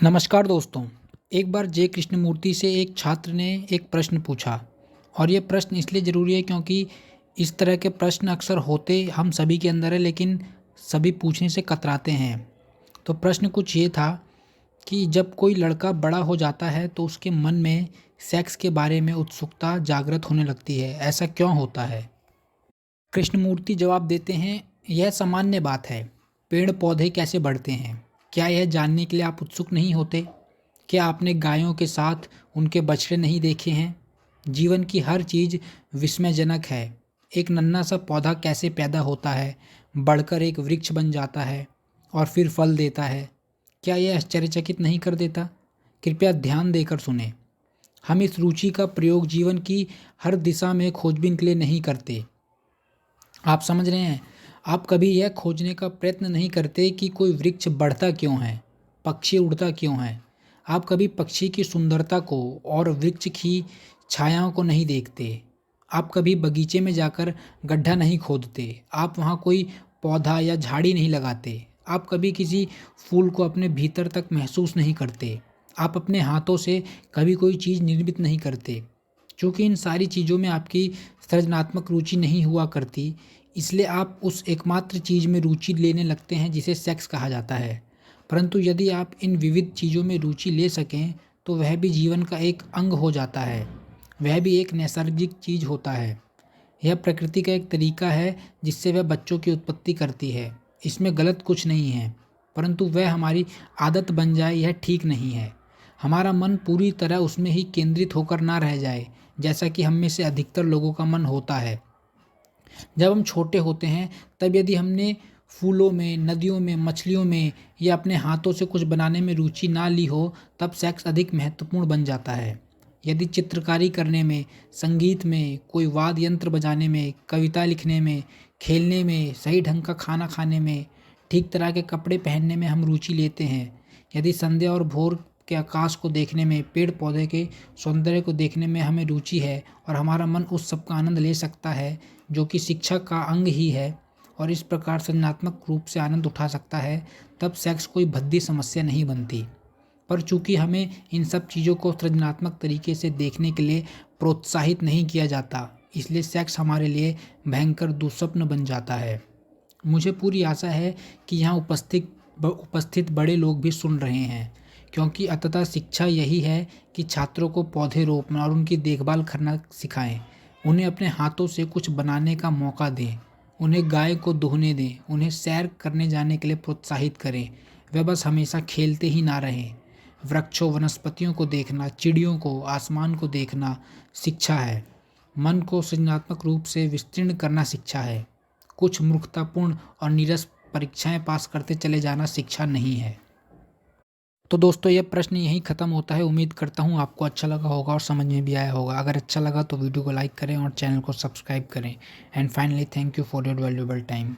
नमस्कार दोस्तों। एक बार जय कृष्णमूर्ति से एक छात्र ने एक प्रश्न पूछा और ये प्रश्न इसलिए ज़रूरी है क्योंकि इस तरह के प्रश्न अक्सर होते हम सभी के अंदर है, लेकिन सभी पूछने से कतराते हैं। तो प्रश्न कुछ ये था कि जब कोई लड़का बड़ा हो जाता है तो उसके मन में सेक्स के बारे में उत्सुकता जागृत होने लगती है, ऐसा क्यों होता है? कृष्णमूर्ति जवाब देते हैं, यह सामान्य बात है। पेड़ पौधे कैसे बढ़ते हैं, क्या यह जानने के लिए आप उत्सुक नहीं होते? क्या आपने गायों के साथ उनके बछड़े नहीं देखे हैं? जीवन की हर चीज़ विस्मयजनक है। एक नन्हा सा पौधा कैसे पैदा होता है, बढ़कर एक वृक्ष बन जाता है और फिर फल देता है। क्या यह आश्चर्यचकित नहीं कर देता? कृपया ध्यान देकर सुने। हम इस रुचि का प्रयोग जीवन की हर दिशा में खोजबीन के लिए नहीं करते। आप समझ रहे हैं? आप कभी यह खोजने का प्रयत्न नहीं करते कि कोई वृक्ष बढ़ता क्यों है, पक्षी उड़ता क्यों है। आप कभी पक्षी की सुंदरता को और वृक्ष की छायाओं को नहीं देखते। आप कभी बगीचे में जाकर गड्ढा नहीं खोदते। आप वहाँ कोई पौधा या झाड़ी नहीं लगाते। आप कभी किसी फूल को अपने भीतर तक महसूस नहीं करते। आप अपने हाथों से कभी कोई चीज़ निर्मित नहीं करते। चूँकि इन सारी चीज़ों में आपकी सृजनात्मक रुचि नहीं हुआ करती, इसलिए आप उस एकमात्र चीज़ में रुचि लेने लगते हैं जिसे सेक्स कहा जाता है। परंतु यदि आप इन विविध चीज़ों में रुचि ले सकें, तो वह भी जीवन का एक अंग हो जाता है। वह भी एक नैसर्गिक चीज़ होता है। यह प्रकृति का एक तरीका है जिससे वह बच्चों की उत्पत्ति करती है। इसमें गलत कुछ नहीं है, परंतु वह हमारी आदत बन जाए यह ठीक नहीं है। हमारा मन पूरी तरह उसमें ही केंद्रित होकर ना रह जाए, जैसा कि हम में से अधिकतर लोगों का मन होता है। जब हम छोटे होते हैं तब यदि हमने फूलों में, नदियों में, मछलियों में या अपने हाथों से कुछ बनाने में रुचि ना ली हो, तब सेक्स अधिक महत्वपूर्ण बन जाता है। यदि चित्रकारी करने में, संगीत में, कोई वाद्य यंत्र बजाने में, कविता लिखने में, खेलने में, सही ढंग का खाना खाने में, ठीक तरह के कपड़े पहनने में हम रुचि लेते हैं, यदि संध्या और भोर के आकाश को देखने में, पेड़ पौधे के सौंदर्य को देखने में हमें रुचि है और हमारा मन उस सब का आनंद ले सकता है जो कि शिक्षा का अंग ही है, और इस प्रकार सृजनात्मक रूप से आनंद उठा सकता है, तब सेक्स कोई भद्दी समस्या नहीं बनती। पर चूंकि हमें इन सब चीज़ों को सृजनात्मक तरीके से देखने के लिए प्रोत्साहित नहीं किया जाता, इसलिए सेक्स हमारे लिए भयंकर दुःस्वप्न बन जाता है। मुझे पूरी आशा है कि यहाँ उपस्थित बड़े लोग भी सुन रहे हैं, क्योंकि अंततः शिक्षा यही है कि छात्रों को पौधे रोपना और उनकी देखभाल करना सिखाएं। उन्हें अपने हाथों से कुछ बनाने का मौका दें, उन्हें गाय को दुहने दें, उन्हें सैर करने जाने के लिए प्रोत्साहित करें। वे बस हमेशा खेलते ही ना रहें। वृक्षों, वनस्पतियों को देखना, चिड़ियों को, आसमान को देखना शिक्षा है। मन को सृजनात्मक रूप से विस्तीर्ण करना शिक्षा है। कुछ मूर्खतापूर्ण और नीरस परीक्षाएं पास करते चले जाना शिक्षा नहीं है। तो दोस्तों, ये प्रश्न यहीं ख़त्म होता है। उम्मीद करता हूँ आपको अच्छा लगा होगा और समझ में भी आया होगा। अगर अच्छा लगा तो वीडियो को लाइक करें और चैनल को सब्सक्राइब करें। And finally thank you for your valuable time.